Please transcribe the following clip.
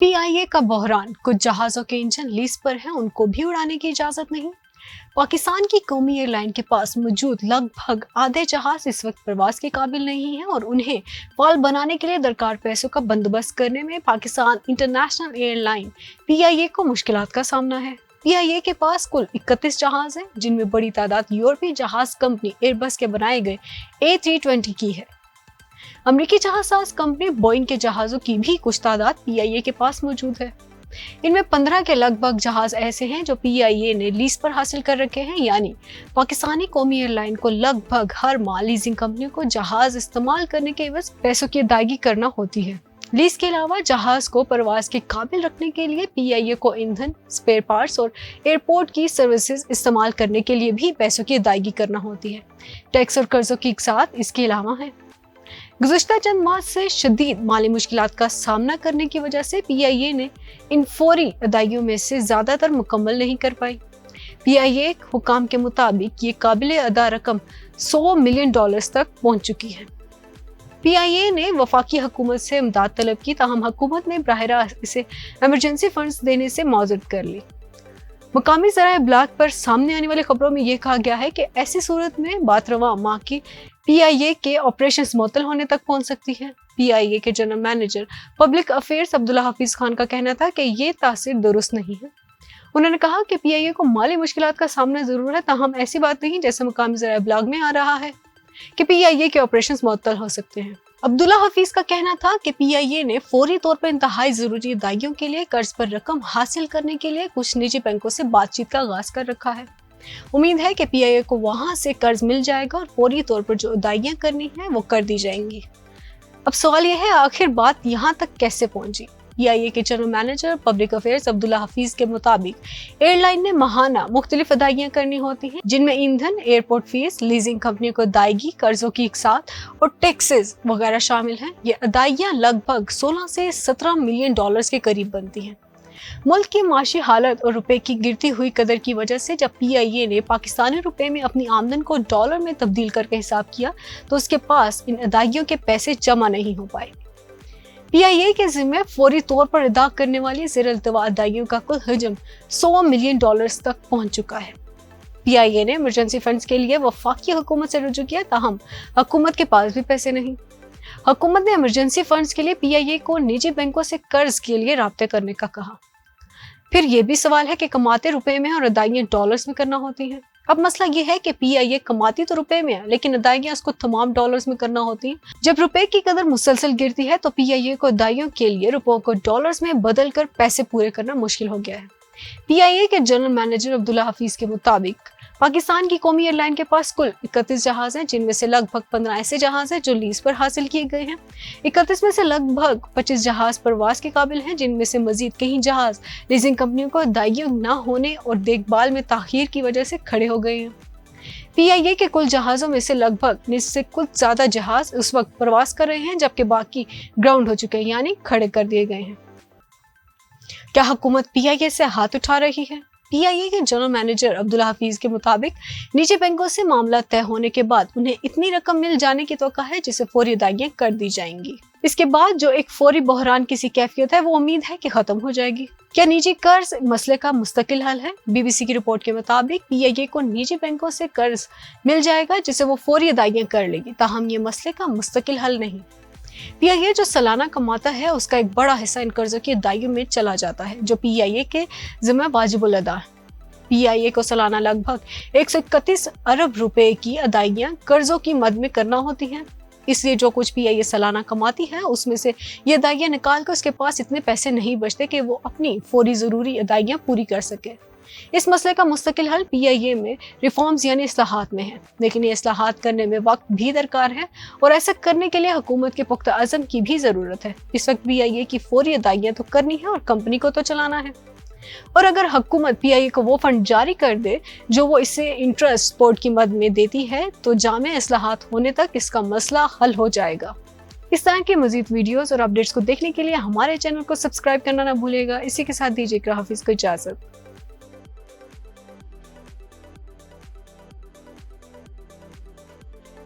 PIA का बहरान, कुछ जहाजों के इंजन लीज पर हैं, उनको भी उड़ाने की इजाजत नहीं। पाकिस्तान की कौमी एयरलाइन के पास मौजूद लगभग आधे जहाज इस वक्त प्रवास के काबिल नहीं हैं और उन्हें फाल बनाने के लिए दरकार पैसों का बंदोबस्त करने में पाकिस्तान इंटरनेशनल एयरलाइन PIA को मुश्किलात का सामना है। PIA के पास कुल 31 जहाज हैं, जिनमें बड़ी तादाद यूरोपीय जहाज कंपनी एयरबस के बनाए गए A320 की है। अमेरिकी जहाजसाज कंपनी बोइंग के जहाजों की भी कुछ तादाद PIA के पास मौजूद है। इनमें 15 के लगभग जहाज ऐसे हैं जो PIA ने लीज पर हासिल कर रखे हैं, यानी पाकिस्तानी कौमी एयरलाइन को लगभग हर माह लीजिंग कंपनियों को जहाज इस्तेमाल करने के एवज पैसों की अदायगी करना होती है। लीज के अलावा जहाज को परवाज के काबिल रखने के लिए PIA को ईंधन, स्पेयर पार्ट्स और एयरपोर्ट की सर्विसेज इस्तेमाल करने के लिए भी पैसों की अदायगी करना होती है। टैक्स और कर्जों की इकसात इसके अलावा है। गुज़श्ता चंद माह से शदीद माली मुश्किलात का सामना करने की वजह से PIA ने इन फौरी अदायगियों में से ज्यादातर मुकम्मल नहीं कर पाई। PIA हुकाम के मुताबिक ये काबिल अदा रकम $100 मिलियन तक पहुंच चुकी है। PIA ने वफाकी हुकूमत से इमदाद तलब की, ताहम हुकूमत ने बराह रास्त इसे एमरजेंसी फंड्स देने से मौजूद कर ली। मुकामी ज़राए ब्लॉग पर सामने आने वाली खबरों में यह कहा गया है कि ऐसी सूरत में बात रवा माह की PIA के ऑपरेशंस मुअत्तल होने तक पहुंच सकती है। PIA के general manager public affairs Abdullah Hafeez Khan का कहना था कि ये तासीर दुरुस्त नहीं है। उन्होंने कहा कि PIA को माली मुश्किलात का सामना जरूर है, ताहम ऐसी बात नहीं जैसे मुकामी ज़राए ब्लॉग में आ रहा है कि PIA के ऑपरेशंस मुअत्तल हो सकते हैं। अब्दुल्ला हफीज का कहना था कि PIA ने फौरी तौर पर इंतहाई जरूरी अदायगियों के लिए कर्ज पर रकम हासिल करने के लिए कुछ निजी बैंकों से बातचीत का आगाज कर रखा है। उम्मीद है कि PIA को वहां से कर्ज मिल जाएगा और फौरी तौर पर जो अदायगियां करनी है वो कर दी जाएंगी। अब सवाल यह है, आखिर बात यहाँ तक कैसे पहुंची? PIA के general manager public affairs Abdullah Hafeez के मुताबिक एयरलाइन ने माहाना मुख्तलिफ अदायगियां करनी होती हैं, जिनमें ईंधन, एयरपोर्ट फीस, लीजिंग कंपनियों को अदायगी, कर्जों की इकसात और टैक्सेस वगैरह शामिल हैं। ये अदायगियां लगभग 16 से 17 मिलियन डॉलर्स के करीब बनती हैं। मुल्क की माशी हालत और रुपए की गिरती हुई कदर की वजह से जब PIA ने पाकिस्तानी रुपए में अपनी आमदन को डॉलर में तब्दील करके हिसाब किया तो उसके पास इन अदायगियों के पैसे जमा नहीं हो पाए। PIA के जिम्मे फौरी तौर पर अदा करने वाली ज़ेर-ए-इल्तवा अदायगियों का कुल हजम $100 मिलियन तक पहुंच चुका है। PIA ने इमरजेंसी फंड्स के लिए वफाकी हुकूमत से रुजू किया, ताहम हुकूमत के पास भी पैसे नहीं। हुकूमत ने इमरजेंसी फंड्स के लिए PIA को निजी बैंकों से कर्ज के लिए राब्ते करने का कहा। फिर यह भी सवाल है कि कमाते रुपए में और अदायगियां डॉलर्स में करना होती हैं। अब मसला ये है कि PIA कमाती तो रुपए में है, लेकिन अदायगियां उसको तमाम डॉलर्स में करना होती हैं। जब रुपए की कदर मुसलसल गिरती है तो PIA को अदायगियों के लिए रुपयों को डॉलर्स में बदल कर पैसे पूरे करना मुश्किल हो गया है। PIA के जनरल मैनेजर अब्दुल्ला हफीज के मुताबिक पाकिस्तान की कौमी एयरलाइन के पास कुल 31 जहाज हैं, जिनमें से लगभग 15 ऐसे जहाज हैं जो लीज पर हासिल किए गए हैं। 31 में से लगभग 25 जहाज परवास के काबिल हैं, जिनमें से मजीद कई जहाज लीजिंग कंपनियों को अदायगियों न होने और देखभाल में ताखीर की वजह से खड़े हो गए हैं। PIA के कुल जहाजों में से लगभग निस्फ से कुछ ज्यादा जहाज उस वक्त प्रवास कर रहे हैं जबकि बाकी ग्राउंड हो चुके हैं, यानी खड़े कर दिए गए हैं। क्या हुकूमत PIA से हाथ उठा रही है? PIA के जनरल मैनेजर अब्दुल्ला हफीज के मुताबिक निजी बैंकों से मामला तय होने के बाद उन्हें इतनी रकम मिल जाने की तौका है जिसे फौरी अदायगियां कर दी जाएंगी। इसके बाद जो एक फौरी बहरान किसी कैफियत है वो उम्मीद है कि खत्म हो जाएगी। क्या निजी कर्ज मसले का मुस्तकिल हल है? BBC की रिपोर्ट के मुताबिक PIA को निजी बैंकों से कर्ज मिल जाएगा जिसे वो फौरी अदायगियां कर लेगी, ताहम ये मसले का मुस्तकिल हल नहीं। PIA जो सालाना कमाता है उसका एक बड़ा हिस्सा इन कर्जों की अदायगियों में चला जाता है जो PIA के जिम्मे वाजिबुल अदा है। PIA को सालाना लगभग 131 अरब रुपए की अदायगियां कर्जों की मद में करना होती हैं। इसलिए जो कुछ PIA सालाना कमाती है उसमें से ये अदायगियां निकाल कर उसके पास इतने पैसे नहीं बचते कि वो अपनी फौरी जरूरी अदायगियां पूरी कर सके। इस मसले का मुस्तकिल हल PIA में रिफॉर्म्स यानी इस्लाहात में है, लेकिन ये इस्लाहात करने में वक्त भी दरकार है और ऐसा करने के लिए हुकूमत के पुख्ता अज़म की भी ज़रूरत है। इस वक्त PIA की फौरी अदायगियां तो करनी है और कंपनी को तो चलाना है, और अगर हुकूमत PIA को वो फंड जारी कर दे जो वो इसे इंटरेस्ट सपोर्ट की मद में देती है तो जामे इस्लाहात होने तक इसका मसला हल हो जाएगा। इस तरह के मजीद वीडियोस और अपडेट्स को देखने के लिए हमारे चैनल को सब्सक्राइब करना ना भूलिएगा। इसी के साथ दीजिए हाफिज को इजाज़त।